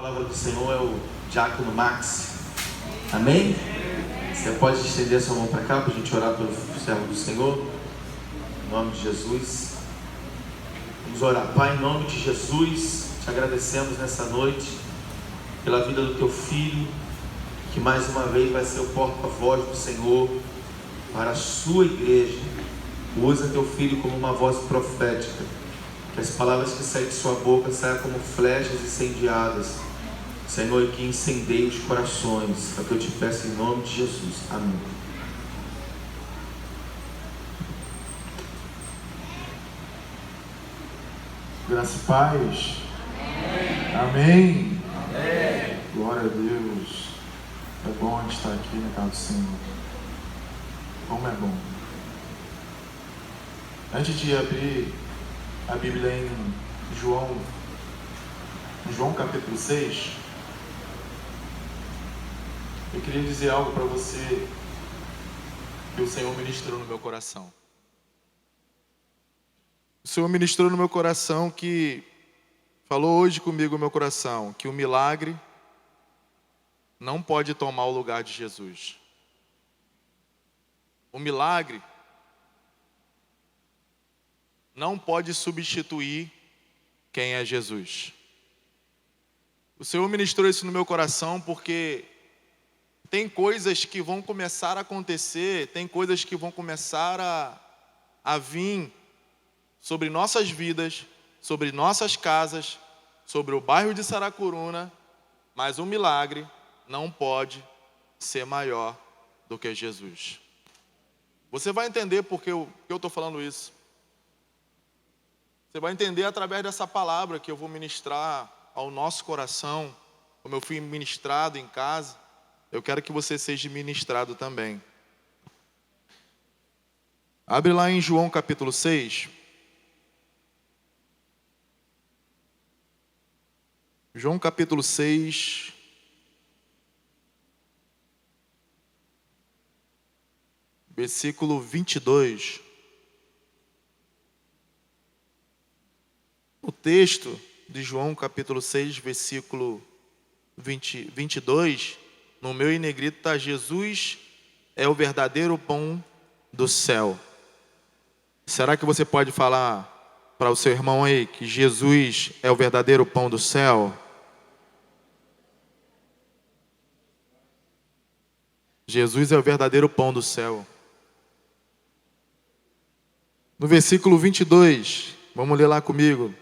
palavra do Senhor é o Diácono Max. Amém? Você pode estender sua mão para cá para a gente orar pelo servo do Senhor. Em nome de Jesus. Vamos orar. Pai, em nome de Jesus, te agradecemos nessa noite pela vida do teu filho, que mais uma vez vai ser o porta-voz do Senhor para a sua igreja. Usa teu filho como uma voz profética, que as palavras que saem de sua boca saiam como flechas incendiadas, Senhor, e que incendeie os corações. É o que eu te peço em nome de Jesus. Amém. Graça e paz. Amém. Amém. Glória a Deus. É bom a gente estar aqui na casa do Senhor. Como é bom. Antes de abrir a Bíblia em João capítulo 6, eu queria dizer algo para você que o Senhor ministrou no meu coração. O Senhor ministrou no meu coração falou hoje comigo no meu coração, que o milagre não pode tomar o lugar de Jesus. O milagre não pode substituir quem é Jesus. O Senhor ministrou isso no meu coração porque tem coisas que vão começar a acontecer, tem coisas que vão começar a vir sobre nossas vidas, sobre nossas casas, sobre o bairro de Saracuruna, mas o milagre não pode ser maior do que Jesus. Você vai entender por que eu estou falando isso. Você vai entender através dessa palavra que eu vou ministrar ao nosso coração, como eu fui ministrado em casa. Eu quero que você seja ministrado também. Abre lá em João capítulo 6. João capítulo 6. Versículo 22. O texto de João capítulo 6, versículo 22, no meu em negrito está: Jesus é o verdadeiro pão do céu. Será que você pode falar para o seu irmão aí que Jesus é o verdadeiro pão do céu? Jesus é o verdadeiro pão do céu. No versículo 22, vamos ler lá comigo.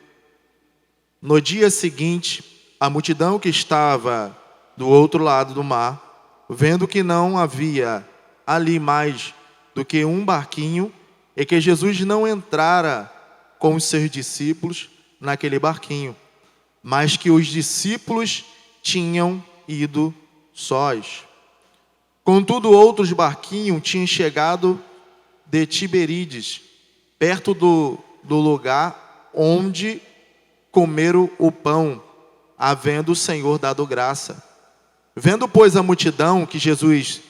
No dia seguinte, a multidão que estava do outro lado do mar, vendo que não havia ali mais do que um barquinho, e que Jesus não entrara com os seus discípulos naquele barquinho, mas que os discípulos tinham ido sós. Contudo, outros barquinhos tinham chegado de Tiberíades, perto do lugar onde comeram o pão, havendo o Senhor dado graça. Vendo, pois, a multidão que Jesus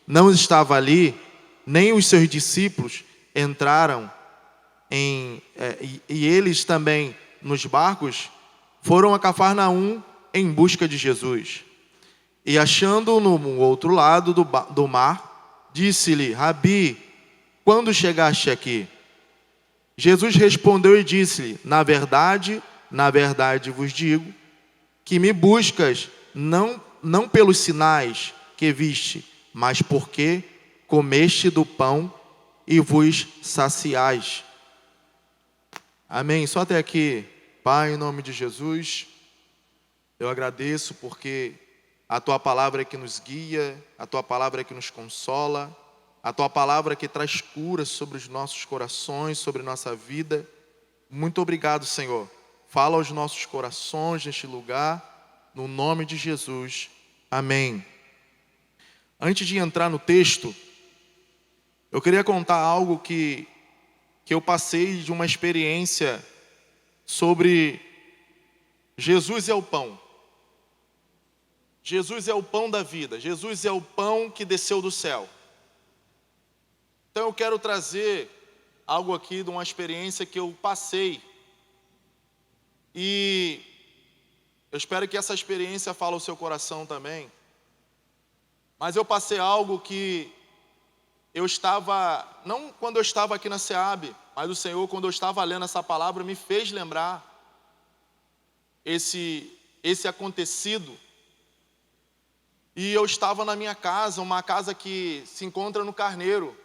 não estava ali, nem os seus discípulos entraram e eles também nos barcos, foram a Cafarnaum em busca de Jesus. E achando-o no outro lado do mar, disse-lhe: Rabi, quando chegaste aqui? Jesus respondeu e disse-lhe: na verdade vos digo, que me buscas não pelos sinais que viste, mas porque comeste do pão e vos saciais. Amém. Só até aqui. Pai, em nome de Jesus, eu agradeço porque a Tua palavra é que nos guia, a Tua palavra é que nos consola, a Tua palavra é que traz cura sobre os nossos corações, sobre nossa vida. Muito obrigado, Senhor. Fala aos nossos corações neste lugar, no nome de Jesus. Amém. Antes de entrar no texto, eu queria contar algo que eu passei de uma experiência sobre Jesus é o pão. Jesus é o pão da vida. Jesus é o pão que desceu do céu. Então eu quero trazer algo aqui de uma experiência que eu passei. E Eu espero que essa experiência fale ao seu coração também. Mas eu passei algo que eu estava, não quando eu estava aqui na SEAB, mas o Senhor, quando eu estava lendo essa palavra, me fez lembrar esse acontecido. E eu estava na minha casa, uma casa que se encontra no Carneiro.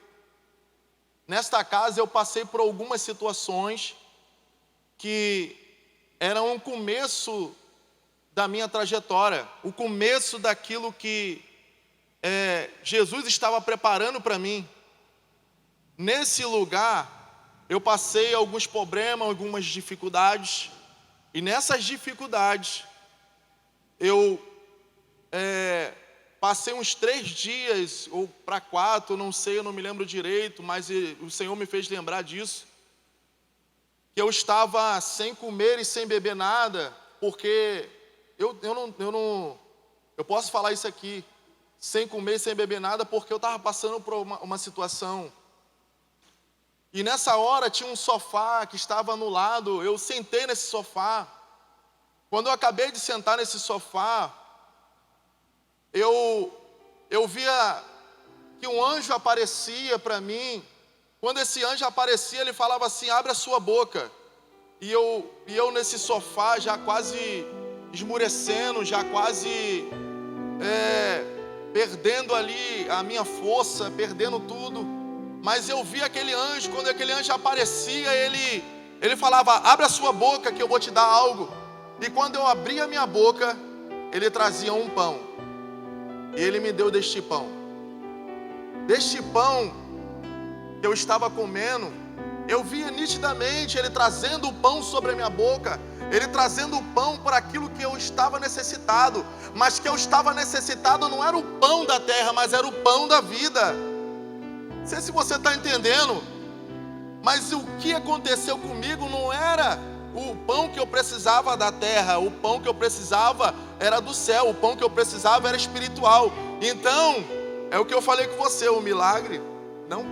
Nesta casa eu passei por algumas situações que eram o começo da minha trajetória, o começo daquilo que Jesus estava preparando para mim. Nesse lugar, eu passei alguns problemas, algumas dificuldades, e nessas dificuldades, eu passei uns 3 dias, ou para 4, não sei, eu não me lembro direito, mas o Senhor me fez lembrar disso, que eu estava sem comer e sem beber nada, porque eu posso falar isso aqui, sem comer e sem beber nada, porque eu estava passando por uma situação. E nessa hora tinha um sofá que estava no lado, eu sentei nesse sofá. Quando eu acabei de sentar nesse sofá, eu via que um anjo aparecia para mim. Quando esse anjo aparecia, ele falava assim: abre a sua boca. E eu nesse sofá, já quase esmurecendo, já quase perdendo ali a minha força, perdendo tudo. Mas eu vi aquele anjo, quando aquele anjo aparecia, ele falava: abre a sua boca que eu vou te dar algo. E quando eu abri a minha boca, ele trazia um pão. E ele me deu deste pão. Deste pão que eu estava comendo, eu via nitidamente ele trazendo o pão sobre a minha boca, ele trazendo o pão por aquilo que eu estava necessitado. Mas que eu estava necessitado não era o pão da terra, mas era o pão da vida. Não sei se você está entendendo, mas o que aconteceu comigo não era o pão que eu precisava da terra, o pão que eu precisava era do céu, o pão que eu precisava era espiritual. Então, é o que eu falei com você, o milagre não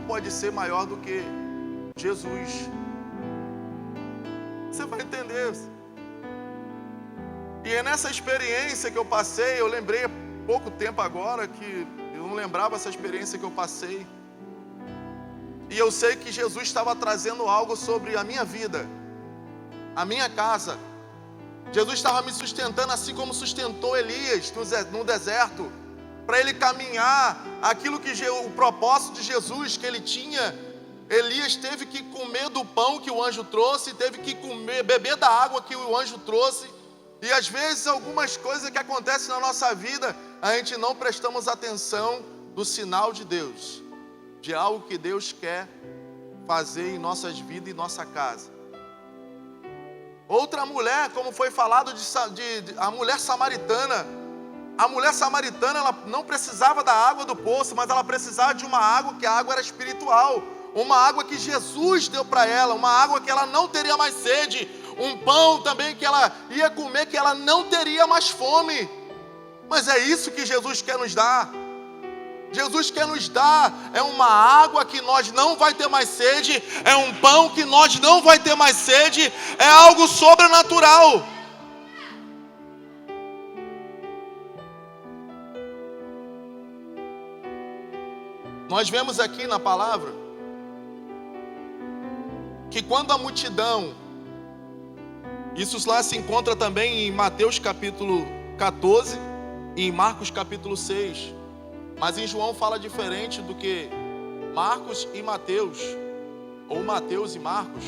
pode ser maior do que Jesus. Você vai entender. E é nessa experiência que eu passei, eu lembrei há pouco tempo agora que eu não lembrava essa experiência que eu passei. E eu sei que Jesus estava trazendo algo sobre a minha vida, a minha casa. Jesus estava me sustentando assim como sustentou Elias no deserto, para ele caminhar aquilo que o propósito de Jesus que ele tinha. Elias teve que comer do pão que o anjo trouxe, teve que beber da água que o anjo trouxe. E às vezes algumas coisas que acontecem na nossa vida, a gente não prestamos atenção do sinal de Deus, de algo que Deus quer fazer em nossas vidas e nossa casa. Outra mulher, como foi falado, a mulher samaritana. A mulher samaritana, ela não precisava da água do poço, mas ela precisava de uma água, que a água era espiritual. Uma água que Jesus deu para ela, uma água que ela não teria mais sede. Um pão também que ela ia comer, que ela não teria mais fome. Mas é isso que Jesus quer nos dar. Jesus quer nos dar uma água que nós não vai ter mais sede, é um pão que nós não vai ter mais sede, é algo sobrenatural. Nós vemos aqui na palavra que quando a multidão, isso lá se encontra também em Mateus capítulo 14 e em Marcos capítulo 6, mas em João fala diferente do que Marcos e Mateus, ou Mateus e Marcos.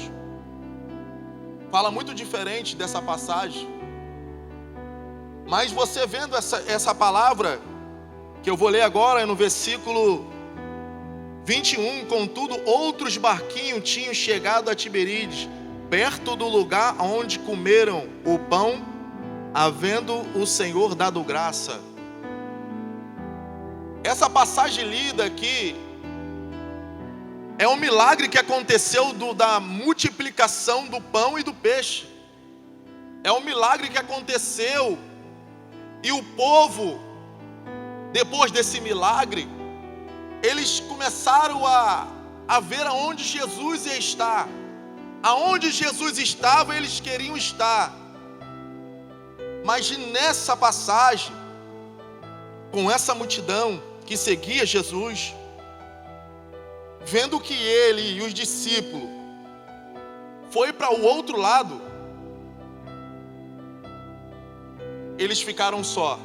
Fala muito diferente dessa passagem. Mas você vendo essa palavra, que eu vou ler agora no versículo 21, contudo outros barquinhos tinham chegado a Tiberíades, perto do lugar onde comeram o pão, havendo o Senhor dado graça. Essa passagem lida aqui é um milagre que aconteceu da multiplicação do pão e do peixe. É um milagre que aconteceu e o povo, depois desse milagre, eles começaram a ver aonde Jesus ia estar. Aonde Jesus estava, eles queriam estar. Mas nessa passagem, com essa multidão que seguia Jesus, vendo que ele e os discípulos foi para o outro lado, eles ficaram só.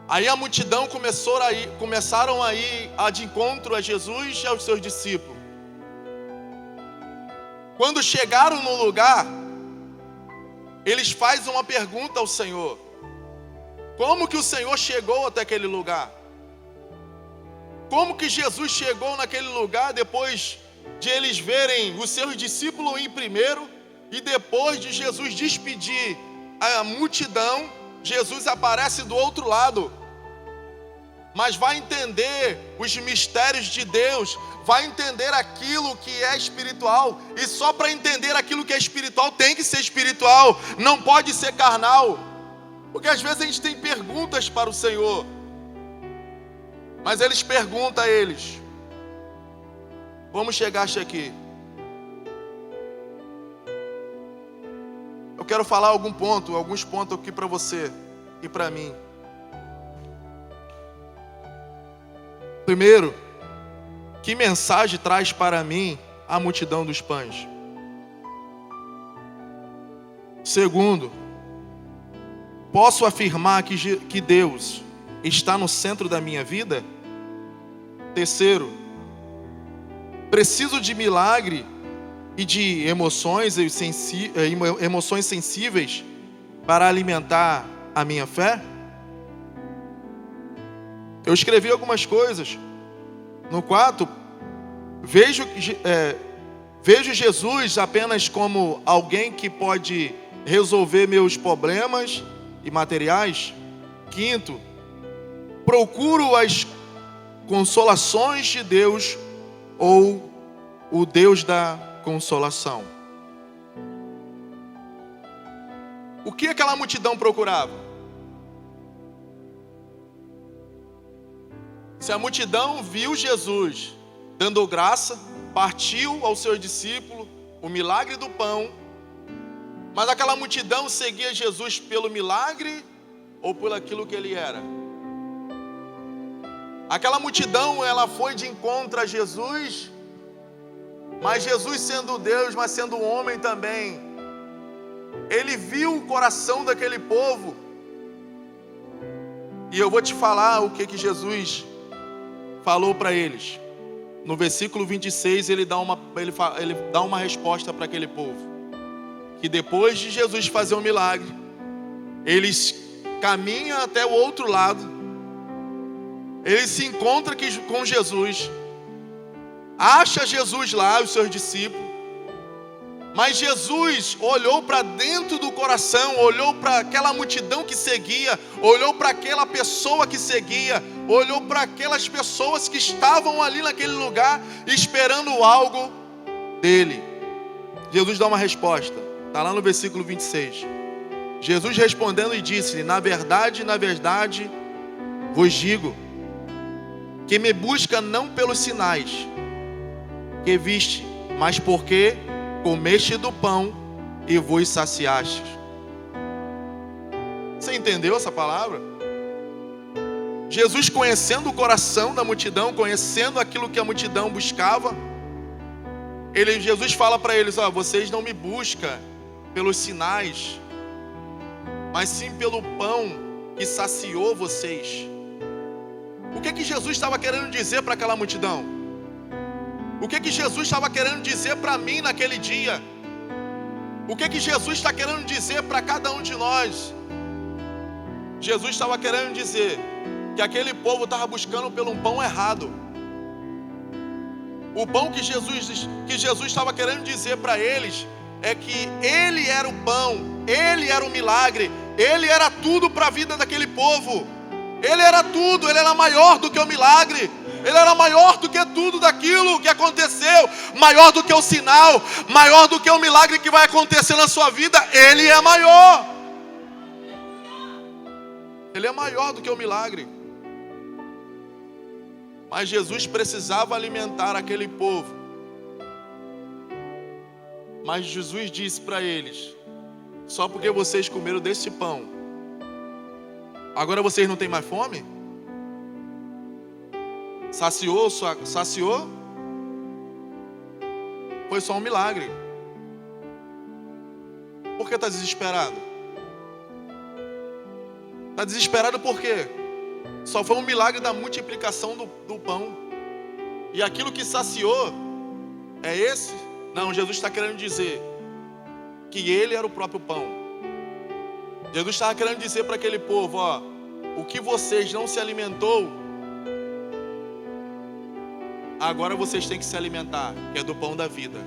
Aí a multidão começaram a ir de encontro a Jesus e aos seus discípulos. Quando chegaram no lugar, eles fazem uma pergunta ao Senhor: como que o Senhor chegou até aquele lugar? Como que Jesus chegou naquele lugar depois de eles verem os seus discípulos ir primeiro, e depois de Jesus despedir a multidão, Jesus aparece do outro lado? Mas vai entender os mistérios de Deus, vai entender aquilo que é espiritual, e só para entender aquilo que é espiritual tem que ser espiritual, não pode ser carnal. Porque às vezes a gente tem perguntas para o Senhor, mas eles perguntam a eles: como chegaste aqui? Eu quero falar alguns pontos aqui para você e para mim. Primeiro, que mensagem traz para mim a multidão dos pães? Segundo, posso afirmar que Deus está no centro da minha vida? Terceiro, preciso de milagre e de emoções sensíveis para alimentar a minha fé? Eu escrevi algumas coisas. No 4, vejo Jesus apenas como alguém que pode resolver meus problemas e materiais. Quinto, procuro as consolações de Deus ou o Deus da consolação. O que aquela multidão procurava? Se a multidão viu Jesus dando graça, partiu aos seus discípulos o milagre do pão, mas aquela multidão seguia Jesus pelo milagre ou por aquilo que ele era? Aquela multidão, ela foi de encontro a Jesus, mas Jesus sendo Deus, mas sendo homem também, ele viu o coração daquele povo. E eu vou te falar o que Jesus falou para eles. No versículo 26, ele dá uma resposta para aquele povo. Que depois de Jesus fazer um milagre, eles caminham até o outro lado, eles se encontram com Jesus, acha Jesus lá, os seus discípulos, mas Jesus olhou para dentro do coração, olhou para aquela multidão que seguia, olhou para aquela pessoa que seguia, olhou para aquelas pessoas que estavam ali naquele lugar, esperando algo dele. Jesus dá uma resposta, está lá no versículo 26. Jesus respondendo e disse-lhe: na verdade, vos digo, que me busca não pelos sinais que viste, mas porque comeste do pão e vos saciaste. Você entendeu essa palavra? Jesus, conhecendo o coração da multidão, conhecendo aquilo que a multidão buscava, Jesus fala para eles: vocês não me buscam pelos sinais, mas sim pelo pão que saciou vocês. O que Jesus estava querendo dizer para aquela multidão? O que Jesus estava querendo dizer para mim naquele dia? O que Jesus está querendo dizer para cada um de nós? Jesus estava querendo dizer que aquele povo estava buscando pelo pão errado. O pão que Jesus estava querendo dizer para eles é que Ele era o pão, Ele era o milagre, Ele era tudo para a vida daquele povo. Ele era tudo, Ele era maior do que o milagre, Ele era maior do que tudo daquilo que aconteceu, maior do que o sinal, maior do que o milagre que vai acontecer na sua vida. Ele é maior. Ele é maior do que o milagre. Mas Jesus precisava alimentar aquele povo. Mas Jesus disse para eles: só porque vocês comeram desse pão, agora vocês não têm mais fome? Saciou? Saciou? Foi só um milagre. Por que está desesperado? Está desesperado por quê? Só foi um milagre da multiplicação do pão. E aquilo que saciou é esse? Não, Jesus está querendo dizer que Ele era o próprio pão. Jesus estava querendo dizer para aquele povo, ó, o que vocês não se alimentou, agora vocês têm que se alimentar, que é do pão da vida.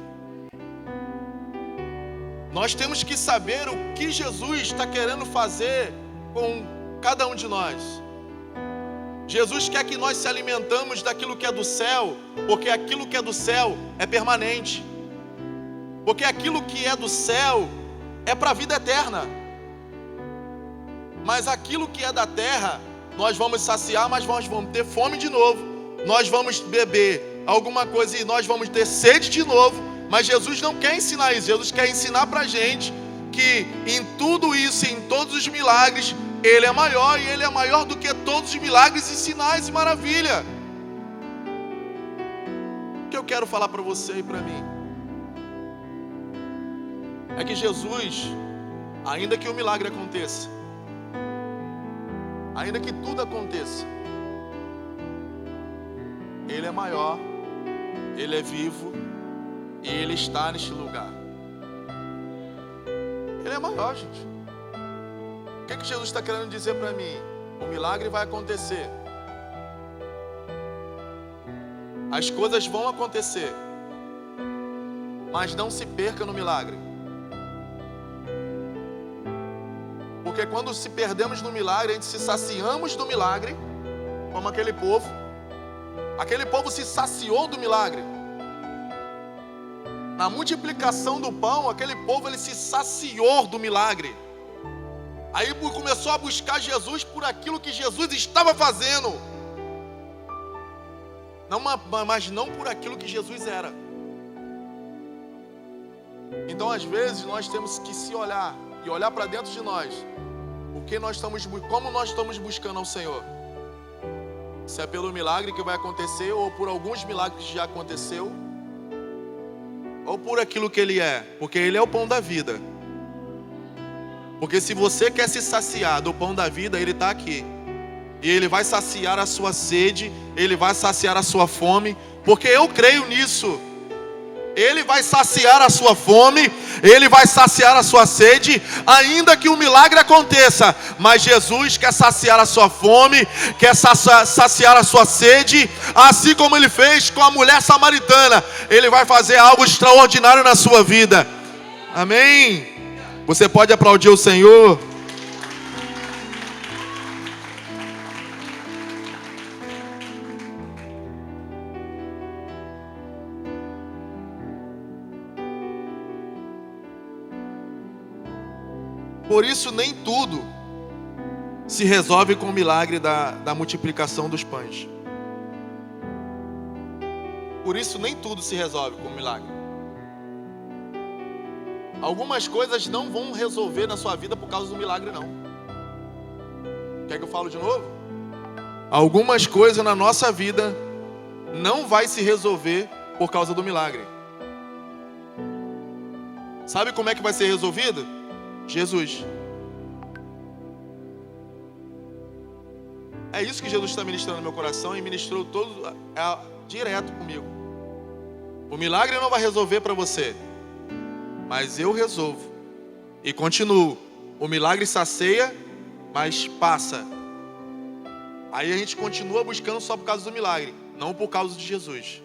Nós temos que saber o que Jesus está querendo fazer com cada um de nós. Jesus quer que nós se alimentamos daquilo que é do céu, porque aquilo que é do céu é permanente. Porque aquilo que é do céu é para a vida eterna. Mas aquilo que é da terra, nós vamos saciar, mas nós vamos ter fome de novo. Nós vamos beber alguma coisa e nós vamos ter sede de novo. Mas Jesus não quer ensinar isso. Jesus quer ensinar para a gente que em tudo isso, em todos os milagres, Ele é maior, e Ele é maior do que todos os milagres e sinais e maravilha. O que eu quero falar para você e para mim é que Jesus, ainda que o milagre aconteça, ainda que tudo aconteça, Ele é maior, Ele é vivo e Ele está neste lugar. Ele é maior, gente. O que Jesus está querendo dizer para mim? O milagre vai acontecer. As coisas vão acontecer. Mas não se perca no milagre. Porque quando se perdemos no milagre, a gente se saciamos do milagre, como aquele povo. Aquele povo se saciou do milagre. Na multiplicação do pão, aquele povo ele se saciou do milagre. Aí começou a buscar Jesus por aquilo que Jesus estava fazendo. Mas não por aquilo que Jesus era. Então às vezes nós temos que se olhar e olhar para dentro de nós. Como nós estamos buscando ao Senhor. Se é pelo milagre que vai acontecer, ou por alguns milagres que já aconteceu, ou por aquilo que Ele é, porque Ele é o pão da vida. Porque se você quer se saciar do pão da vida, Ele está aqui. E Ele vai saciar a sua sede, Ele vai saciar a sua fome, porque eu creio nisso. Ele vai saciar a sua fome, Ele vai saciar a sua sede, ainda que o milagre aconteça. Mas Jesus quer saciar a sua fome, quer saciar a sua sede, assim como Ele fez com a mulher samaritana. Ele vai fazer algo extraordinário na sua vida. Amém? Você pode aplaudir o Senhor? Por isso nem tudo se resolve com o milagre da multiplicação dos pães. Por isso nem tudo se resolve com o milagre. Algumas coisas não vão resolver na sua vida por causa do milagre, não. Quer que eu fale de novo? Algumas coisas na nossa vida não vai se resolver por causa do milagre. Sabe como é que vai ser resolvido? Jesus. É isso que Jesus está ministrando no meu coração e ministrou direto comigo. O milagre não vai resolver para você, mas eu resolvo e continuo. O milagre sacia, mas passa. Aí a gente continua buscando só por causa do milagre, não por causa de Jesus.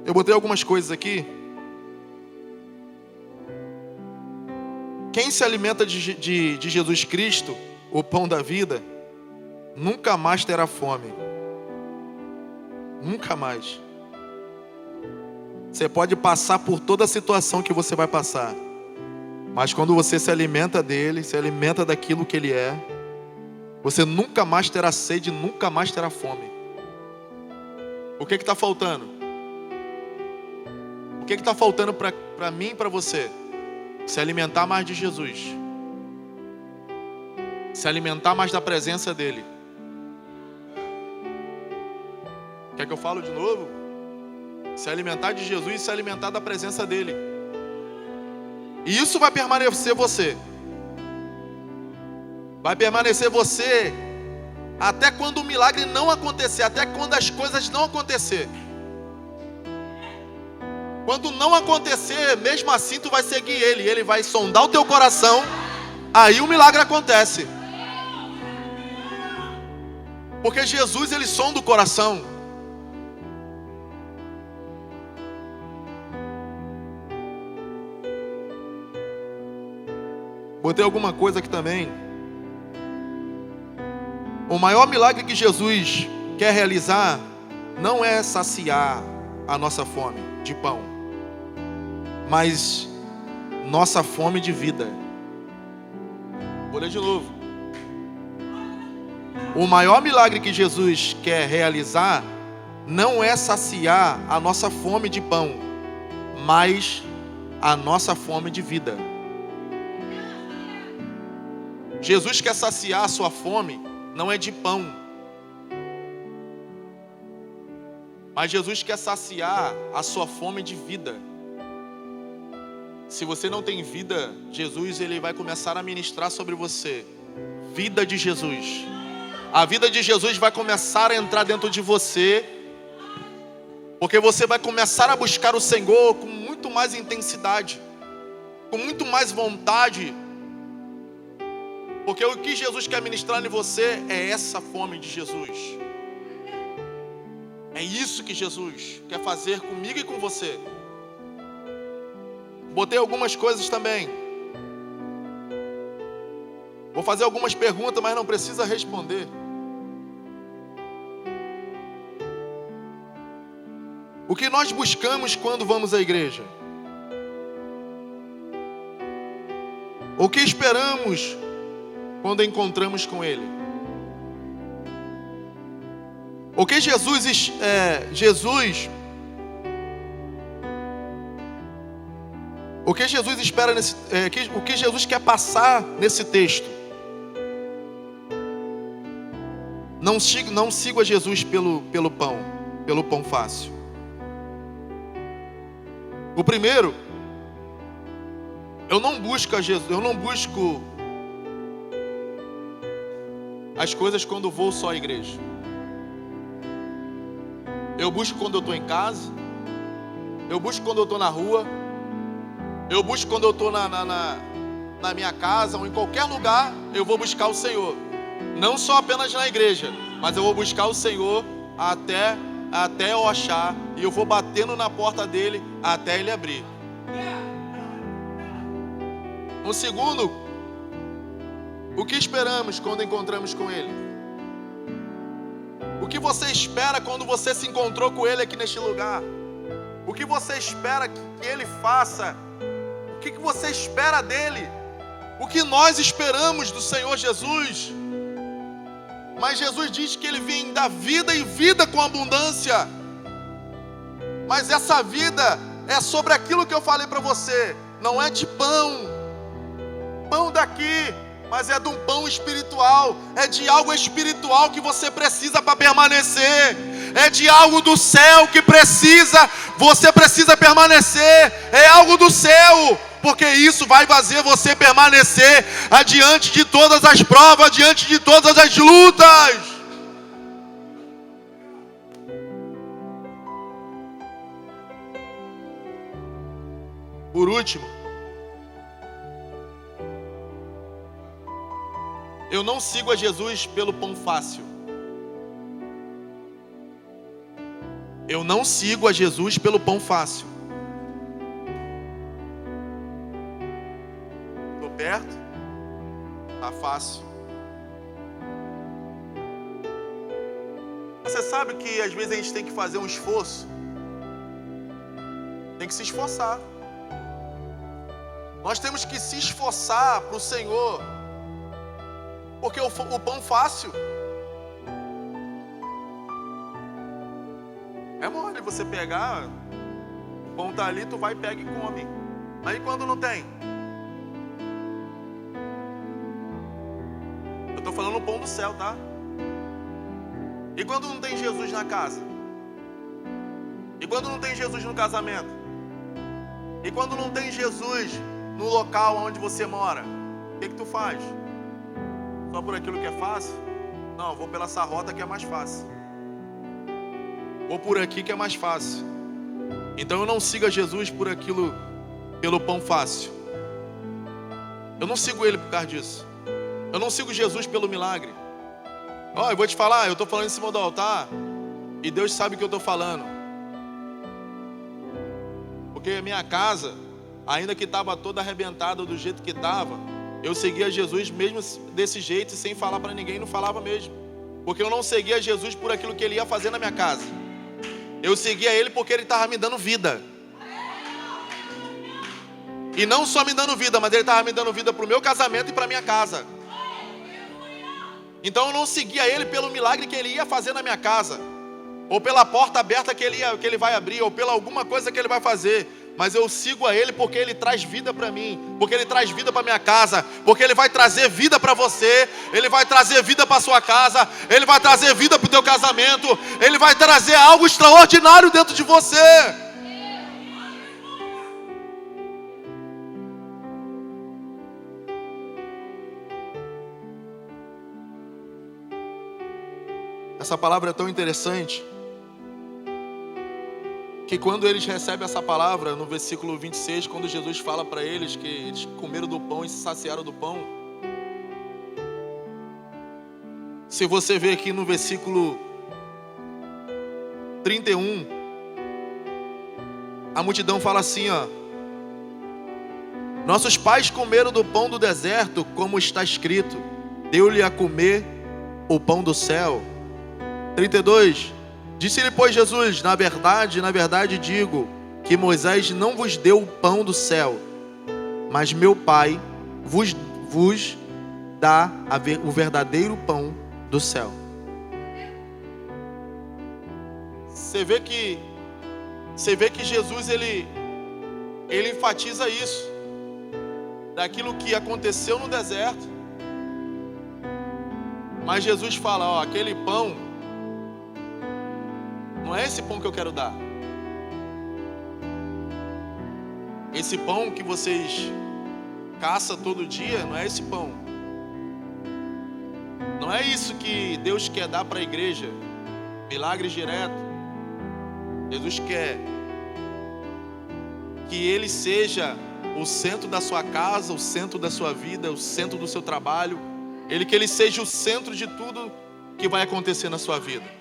Eu botei algumas coisas aqui. Quem se alimenta de Jesus Cristo, o pão da vida, nunca mais terá fome. Nunca mais. Você pode passar por toda a situação que você vai passar, mas quando você se alimenta dele, se alimenta daquilo que ele é, você nunca mais terá sede, nunca mais terá fome. O que está faltando? O que está faltando para mim e para você? Se alimentar mais de Jesus. Se alimentar mais da presença dEle. Quer que eu falo de novo? Se alimentar de Jesus e se alimentar da presença dEle. E isso vai permanecer você. Vai permanecer você até quando o milagre não acontecer, até quando as coisas não acontecer. Quando não acontecer, mesmo assim tu vai seguir Ele. Ele vai sondar o teu coração. Aí o milagre acontece. Porque Jesus, Ele sonda o coração. Botei alguma coisa aqui também. O maior milagre que Jesus quer realizar não é saciar a nossa fome de pão, mas nossa fome de vida. Vou ler de novo. O maior milagre que Jesus quer realizar não é saciar a nossa fome de pão, mas a nossa fome de vida. Jesus quer saciar a sua fome, não é de pão, mas Jesus quer saciar a sua fome de vida. Se você não tem vida, Jesus, Ele vai começar a ministrar sobre você. Vida de Jesus. A vida de Jesus vai começar a entrar dentro de você, porque você vai começar a buscar o Senhor com muito mais intensidade, com muito mais vontade. Porque o que Jesus quer ministrar em você é essa fome de Jesus. É isso que Jesus quer fazer comigo e com você. Botei algumas coisas também. Vou fazer algumas perguntas, mas não precisa responder. O que nós buscamos quando vamos à igreja? O que esperamos quando encontramos com Ele? O que Jesus espera o que Jesus quer passar nesse texto? Não sigo a Jesus pelo pão fácil. O primeiro, eu não busco a Jesus, eu não busco as coisas quando vou só à igreja. Eu busco quando eu estou em casa, eu busco quando eu estou na rua, eu busco quando eu estou na minha casa ou em qualquer lugar. Eu vou buscar o Senhor, não só apenas na igreja, mas eu vou buscar o Senhor até eu achar, e eu vou batendo na porta dele até ele abrir. O segundo, o que esperamos quando encontramos com ele? O que você espera quando você se encontrou com ele aqui neste lugar? O que você espera que ele faça? O que você espera dele? O que nós esperamos do Senhor Jesus? Mas Jesus diz que Ele vem dar vida e vida com abundância. Mas essa vida é sobre aquilo que eu falei para você. Não é de pão daqui, mas é de um pão espiritual. É de algo espiritual que você precisa para permanecer. É de algo do céu que você precisa permanecer. É algo do céu, porque isso vai fazer você permanecer adiante de todas as provas, adiante de todas as lutas. Por último, eu não sigo a Jesus pelo pão fácil. Eu não sigo a Jesus pelo pão fácil. Estou perto? Tá fácil. Você sabe que às vezes a gente tem que fazer um esforço. Tem que se esforçar. Nós temos que se esforçar para o Senhor. Porque o pão fácil é mole você pegar pão está ali, tu vai, pega e come. Aí quando não tem? Eu estou falando o pão do céu, tá? E quando não tem Jesus na casa? E quando não tem Jesus no casamento? E quando não tem Jesus no local onde você mora? O que tu faz? Só por aquilo que é fácil? Não, vou pela essa rota que é mais fácil. Vou por aqui que é mais fácil. Então eu não siga Jesus por aquilo, pelo pão fácil. Eu não sigo Ele por causa disso. Eu não sigo Jesus pelo milagre. Ó, eu vou te falar, eu estou falando em cima do altar e Deus sabe o que eu estou falando. Porque a minha casa, ainda que estava toda arrebentada do jeito que estava, eu seguia Jesus mesmo desse jeito, sem falar para ninguém, não falava mesmo. Porque eu não seguia Jesus por aquilo que Ele ia fazer na minha casa. Eu seguia Ele porque Ele estava me dando vida. E não só me dando vida, mas Ele estava me dando vida para o meu casamento e para a minha casa. Então eu não seguia Ele pelo milagre que Ele ia fazer na minha casa, ou pela porta aberta que Ele vai abrir, ou pela alguma coisa que Ele vai fazer. Mas eu sigo a Ele porque Ele traz vida para mim, porque Ele traz vida para minha casa, porque Ele vai trazer vida para você, Ele vai trazer vida para sua casa, Ele vai trazer vida para o teu casamento, Ele vai trazer algo extraordinário dentro de você. Essa palavra é tão interessante que quando eles recebem essa palavra, no versículo 26, quando Jesus fala para eles que eles comeram do pão e se saciaram do pão, se você ver aqui no versículo 31, a multidão fala assim, ó: nossos pais comeram do pão do deserto, como está escrito, deu-lhe a comer o pão do céu. 32, disse-lhe, pois, Jesus, na verdade digo, que Moisés não vos deu o pão do céu, mas meu Pai vos dá o verdadeiro pão do céu. Você vê que Jesus, ele enfatiza isso, daquilo que aconteceu no deserto. Mas Jesus fala, ó, aquele pão, não é esse pão que eu quero dar. Esse pão que vocês caçam todo dia, não é esse pão. Não é isso que Deus quer dar para a igreja. Milagres direto. Jesus quer que Ele seja o centro da sua casa, o centro da sua vida, o centro do seu trabalho. Que Ele seja o centro de tudo que vai acontecer na sua vida.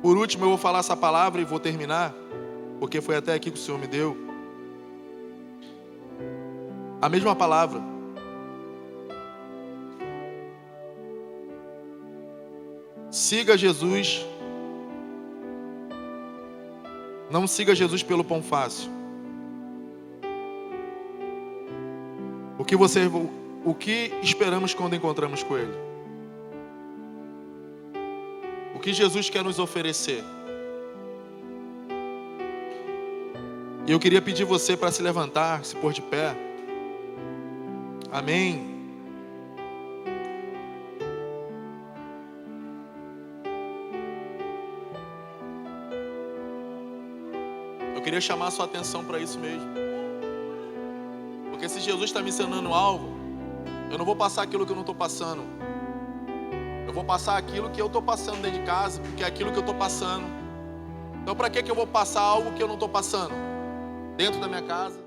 Por último, eu vou falar essa palavra e vou terminar, porque foi até aqui que o Senhor me deu. A mesma palavra. Siga Jesus. Não siga Jesus pelo pão fácil. O que esperamos quando encontramos com Ele? O que Jesus quer nos oferecer? E eu queria pedir você para se levantar, se pôr de pé. Amém. Eu queria chamar a sua atenção para isso mesmo. Porque se Jesus está me ensinando algo, eu não vou passar aquilo que eu não estou passando. Eu vou passar aquilo que eu estou passando dentro de casa, porque é aquilo que eu estou passando. Então para que eu vou passar algo que eu não estou passando? Dentro da minha casa.